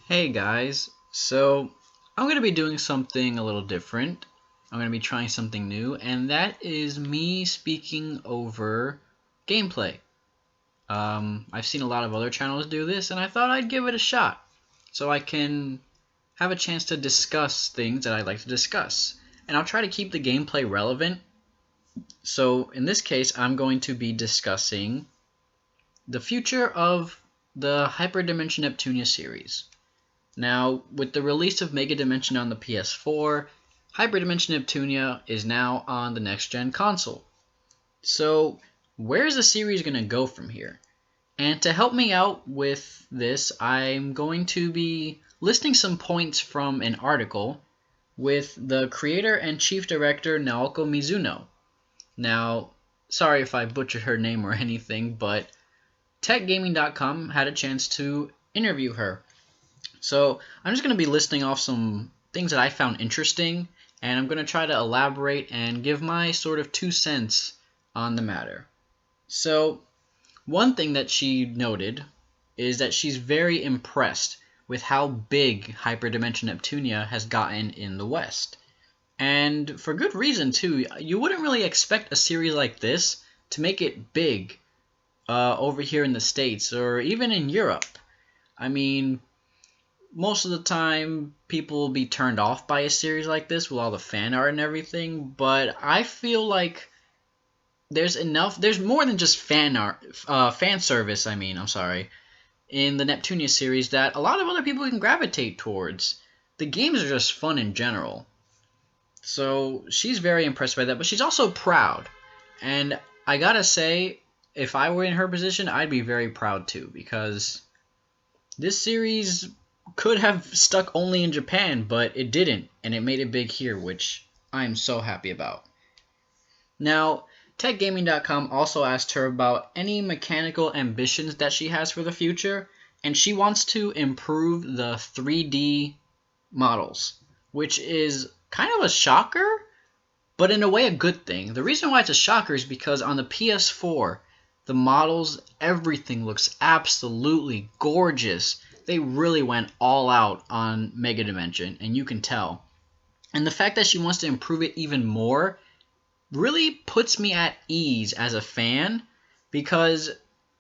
Hey guys, so I'm going to be doing something a little different. I'm going to be trying something new, and that is me speaking over gameplay. I've seen a lot of other channels do this, and I thought I'd give it a shot so I can have a chance to discuss things that I'd like to discuss. And I'll try to keep the gameplay relevant. So in this case, I'm going to be discussing the future of the Hyperdimension Neptunia series. Now, with the release of Mega Dimension on the PS4, Hyperdimension Neptunia is now on the next-gen console. So, where's the series going to go from here? And to help me out with this, I'm going to be listing some points from an article with the creator and chief director Naoko Mizuno. Now, sorry if I butchered her name or anything, but TechGaming.com had a chance to interview her. So I'm just going to be listing off some things that I found interesting, and I'm going to try to elaborate and give my sort of 2 cents on the matter. So one thing that she noted is that she's very impressed with how big Hyperdimension Neptunia has gotten in the West. And for good reason, too. You wouldn't really expect a series like this to make it big over here in the States or even in Europe. I mean, most of the time people will be turned off by a series like this with all the fan art and everything, but I feel like there's more than just fan service, in the Neptunia series that a lot of other people can gravitate towards. The games are just fun in general. So she's very impressed by that, but she's also proud. And I gotta say, if I were in her position, I'd be very proud too, because this series could have stuck only in Japan, but it didn't, and it made it big here, which I'm so happy about. Now, TechGaming.com also asked her about any mechanical ambitions that she has for the future, and she wants to improve the 3D models, which is kind of a shocker, but in a way a good thing. The reason why it's a shocker is because on the PS4, the models, everything looks absolutely gorgeous. They really went all out on Mega Dimension, and you can tell. And the fact that she wants to improve it even more really puts me at ease as a fan, because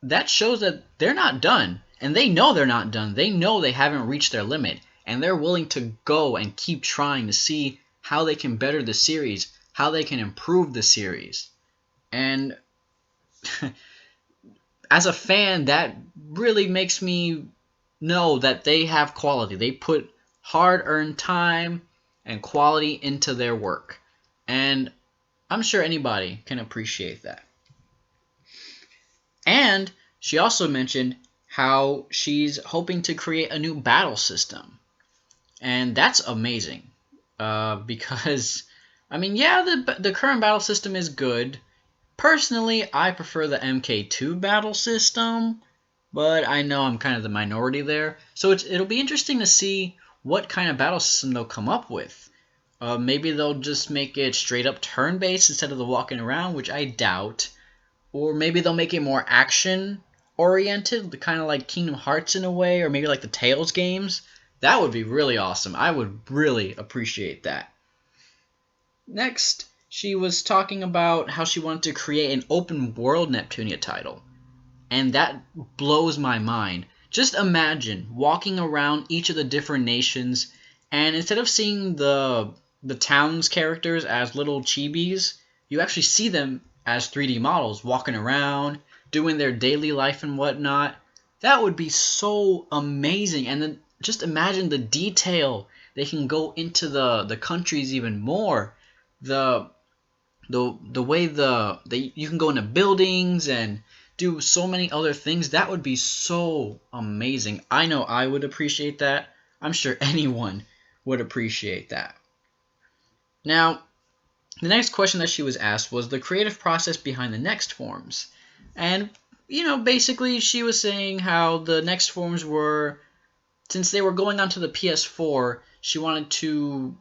that shows that they're not done. And they know they're not done. They know they haven't reached their limit, and they're willing to go and keep trying to see how they can better the series, how they can improve the series. And as a fan, that really makes me know that they have quality. They put hard-earned time and quality into their work. And I'm sure anybody can appreciate that. And she also mentioned how she's hoping to create a new battle system. And that's amazing. Because, the current battle system is good. Personally, I prefer the MK2 battle system, but I know I'm kind of the minority there. So it'll be interesting to see what kind of battle system they'll come up with. Maybe they'll just make it straight up turn-based instead of the walking around, which I doubt. Or maybe they'll make it more action-oriented, kind of like Kingdom Hearts in a way, or maybe like the Tales games. That would be really awesome. I would really appreciate that. Next, she was talking about how she wanted to create an open-world Neptunia title. And that blows my mind. Just imagine walking around each of the different nations, and instead of seeing the town's characters as little chibis, you actually see them as 3D models walking around, doing their daily life and whatnot. That would be so amazing. And then just imagine the detail they can go into the countries even more. The way you can go into buildings and do so many other things. That would be so amazing. I know I would appreciate that. I'm sure anyone would appreciate that. Now, the next question that she was asked was the creative process behind the Next forms. And, basically she was saying how the Next forms were, since they were going onto the PS4, she wanted to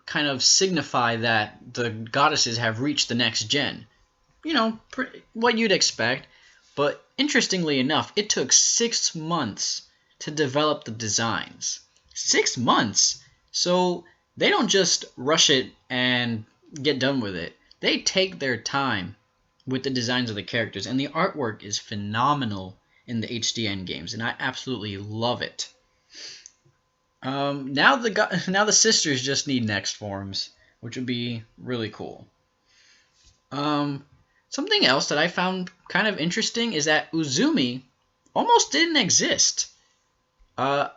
kind of signify that the goddesses have reached the next gen. What you'd expect. But interestingly enough, it took 6 months to develop the designs. 6 months. So they don't just rush it and get done with it. They take their time with the designs of the characters, and the artwork is phenomenal in the HDN games, and I absolutely love it. Now the sisters just need next forms, which would be really cool. Um, Something else that I found kind of interesting is that Uzumi almost didn't exist. Uh,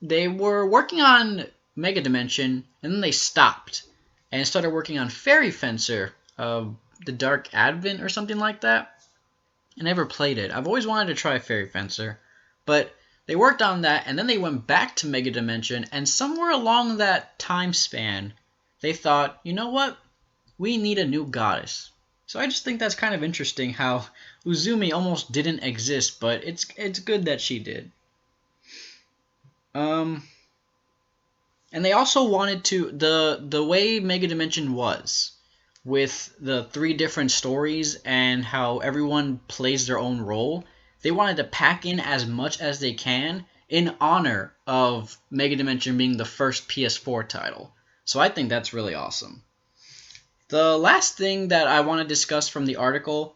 they were working on Mega Dimension, and then they stopped and started working on Fairy Fencer, the Dark Advent or something like that. I never played it. I've always wanted to try Fairy Fencer, but they worked on that, and then they went back to Mega Dimension, and somewhere along that time span, they thought, you know what? We need a new goddess. So I just think that's kind of interesting how Uzumi almost didn't exist, but it's good that she did. And they also wanted to the way Mega Dimension was with the 3 different stories and how everyone plays their own role. They wanted to pack in as much as they can in honor of Mega Dimension being the first PS4 title. So I think that's really awesome. The last thing that I want to discuss from the article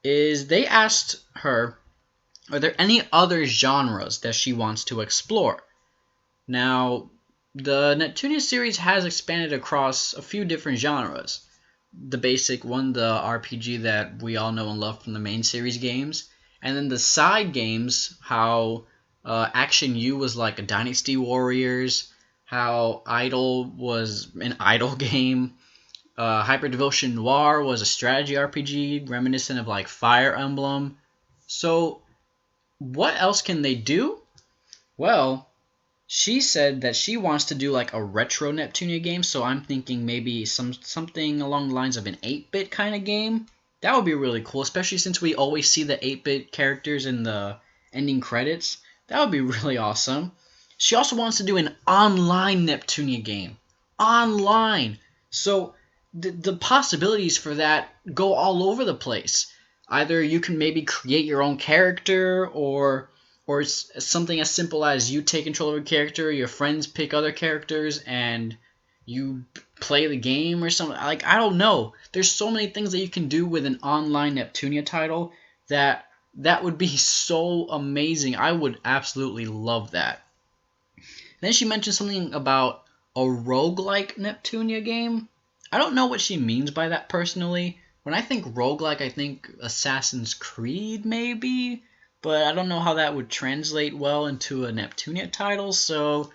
is they asked her, are there any other genres that she wants to explore? Now, the Neptunia series has expanded across a few different genres. The basic one, the RPG that we all know and love from the main series games, and then the side games, how Action U was like a Dynasty Warriors, how Idol was an idol game, Hyperdimension Noir was a strategy RPG reminiscent of like Fire Emblem. So, what else can they do? Well, she said that she wants to do like a retro Neptunia game, so I'm thinking maybe something along the lines of an 8-bit kind of game. That would be really cool, especially since we always see the 8-bit characters in the ending credits. That would be really awesome. She also wants to do an online Neptunia game. Online! So the possibilities for that go all over the place. Either you can maybe create your own character, or it's something as simple as you take control of a character, your friends pick other characters, and you play the game or something. Like, I don't know. There's so many things that you can do with an online Neptunia title that would be so amazing. I would absolutely love that. Then she mentioned something about a roguelike Neptunia game. I don't know what she means by that personally. When I think roguelike, I think Assassin's Creed maybe, but I don't know how that would translate well into a Neptunia title, so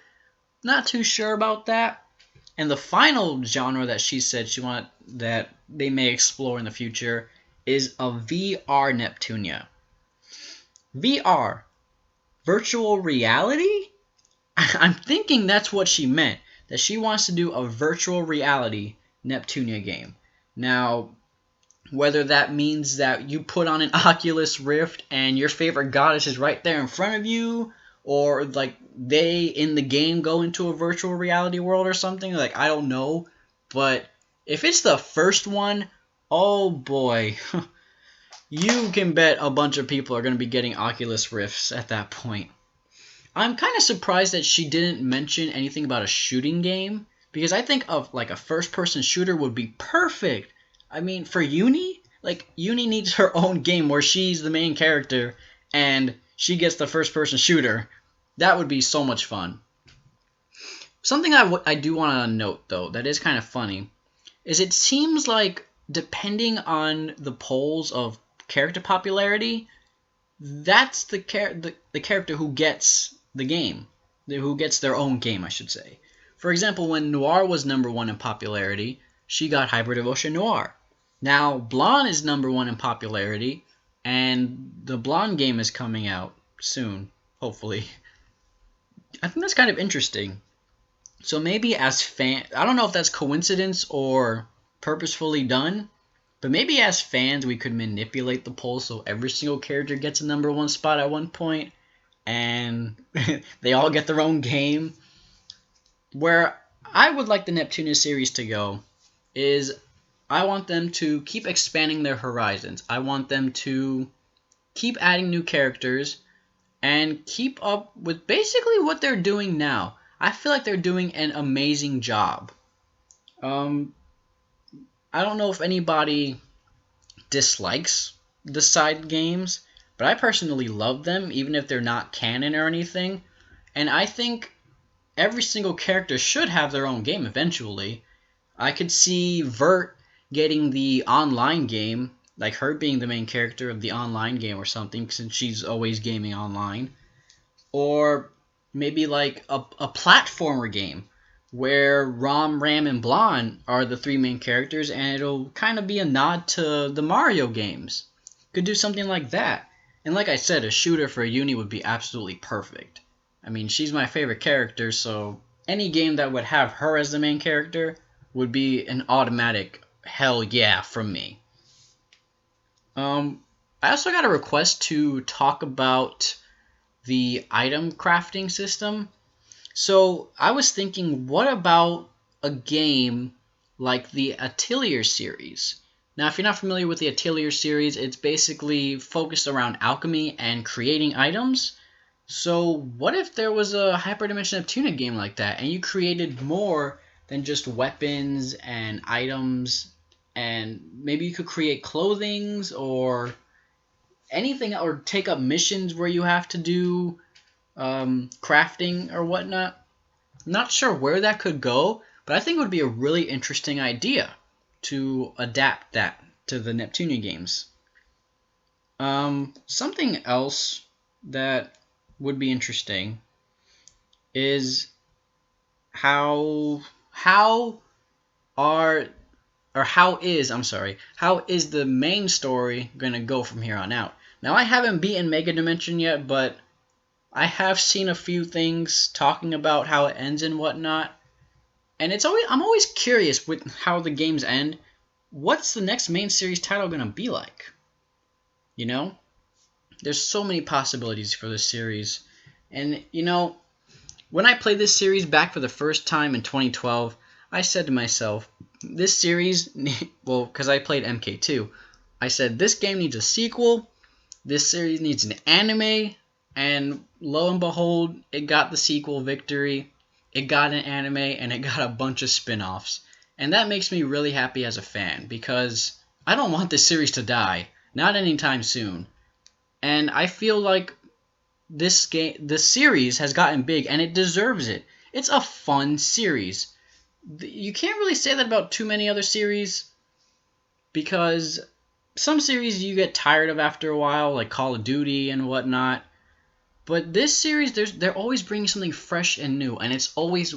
not too sure about that. And the final genre that she said she wanted that they may explore in the future is a VR Neptunia. VR, virtual reality? I'm thinking that's what she meant, that she wants to do a virtual reality Neptunia game. Now, whether that means that you put on an Oculus Rift and your favorite goddess is right there in front of you, or like they in the game go into a virtual reality world or something, like I don't know. But if it's the first one, oh boy, you can bet a bunch of people are going to be getting Oculus Rifts at that point. I'm kind of surprised that she didn't mention anything about a shooting game, because I think of like a first-person shooter would be perfect. I mean, for Uni, like Uni needs her own game where she's the main character and she gets the first-person shooter. That would be so much fun. Something I do want to note, though, that is kind of funny, is it seems like depending on the polls of character popularity, that's the character who gets the game, who gets their own game, I should say. For example, when Noir was number 1 in popularity, she got Hyperdimension Noir. Now, Blonde is number 1 in popularity, and the Blonde game is coming out soon, hopefully. I think that's kind of interesting. So maybe as I don't know if that's coincidence or purposefully done, but maybe as fans we could manipulate the poll so every single character gets a number 1 spot at one point, and they all get their own game. Where I would like the Neptunia series to go is I want them to keep expanding their horizons. I want them to keep adding new characters and keep up with basically what they're doing now. I feel like they're doing an amazing job. Um, I don't know if anybody dislikes the side games, but I personally love them, even if they're not canon or anything. And I think every single character should have their own game eventually. I could see Vert getting the online game, like her being the main character of the online game or something, since she's always gaming online. Or maybe like a platformer game where Rom, Ram, and Blonde are the three main characters, and it'll kind of be a nod to the Mario games. Could do something like that. And like I said, a shooter for Uni would be absolutely perfect. I mean, she's my favorite character, so any game that would have her as the main character would be an automatic hell yeah from me. I also got a request to talk about the item crafting system. So I was thinking, what about a game like the Atelier series? Now, if you're not familiar with the Atelier series, it's basically focused around alchemy and creating items. So what if there was a Hyperdimension Neptunia game like that, and you created more than just weapons and items, and maybe you could create clothings or anything, or take up missions where you have to do crafting or whatnot. Not sure where that could go, but I think it would be a really interesting idea to adapt that to the Neptunia games. Something else that would be interesting is how are or how is the main story gonna go from here on out? Now I haven't beaten Mega Dimension yet, but I have seen a few things talking about how it ends and whatnot, and I'm always curious with how the games end. What's the next main series title gonna be like? You know, there's so many possibilities for this series, and when I played this series back for the first time in 2012, I said to myself, this series, well, because I played MK2, I said this game needs a sequel. This series needs an anime. And lo and behold, it got the sequel victory, it got an anime, and it got a bunch of spin-offs. And that makes me really happy as a fan, because I don't want this series to die, not anytime soon. And I feel like this series has gotten big, and it deserves it. It's a fun series. You can't really say that about too many other series, because some series you get tired of after a while, like Call of Duty and whatnot. But this series, they're always bringing something fresh and new, and it's always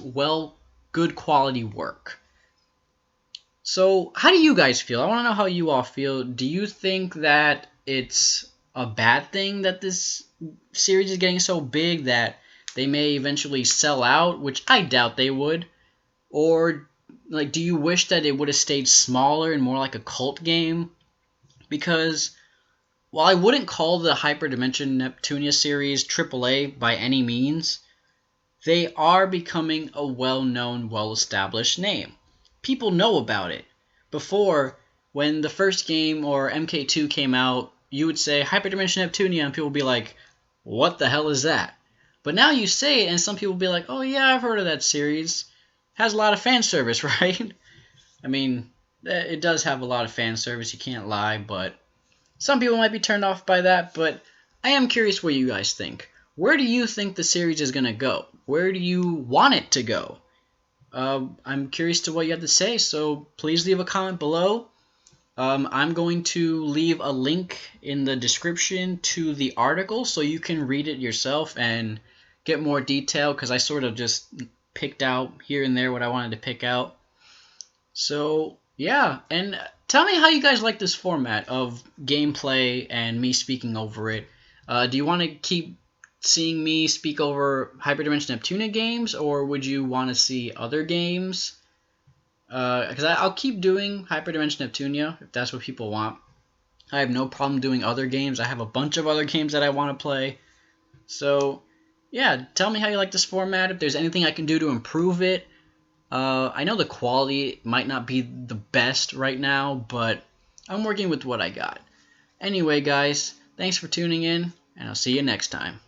good quality work. So, how do you guys feel? I want to know how you all feel. Do you think that it's a bad thing that this series is getting so big that they may eventually sell out, which I doubt they would? Or, like, do you wish that it would have stayed smaller and more like a cult game? Because while I wouldn't call the Hyperdimension Neptunia series AAA by any means, they are becoming a well-known, well-established name. People know about it. Before, when the first game or MK2 came out, you would say Hyperdimension Neptunia, and people would be like, what the hell is that? But now you say it, and some people will be like, oh yeah, I've heard of that series. It has a lot of fan service, right? I mean, it does have a lot of fan service, you can't lie, but some people might be turned off by that, but I am curious what you guys think. Where do you think the series is going to go? Where do you want it to go? I'm curious to what you have to say, so please leave a comment below. I'm going to leave a link in the description to the article so you can read it yourself and get more detail, because I sort of just picked out here and there what I wanted to pick out. So, yeah, and tell me how you guys like this format of gameplay and me speaking over it. Do you want to keep seeing me speak over Hyperdimension Neptunia games, or would you want to see other games? Because I'll keep doing Hyperdimension Neptunia if that's what people want. I have no problem doing other games. I have a bunch of other games that I want to play. So, yeah, tell me how you like this format, if there's anything I can do to improve it. I know the quality might not be the best right now, but I'm working with what I got. Anyway, guys, thanks for tuning in, and I'll see you next time.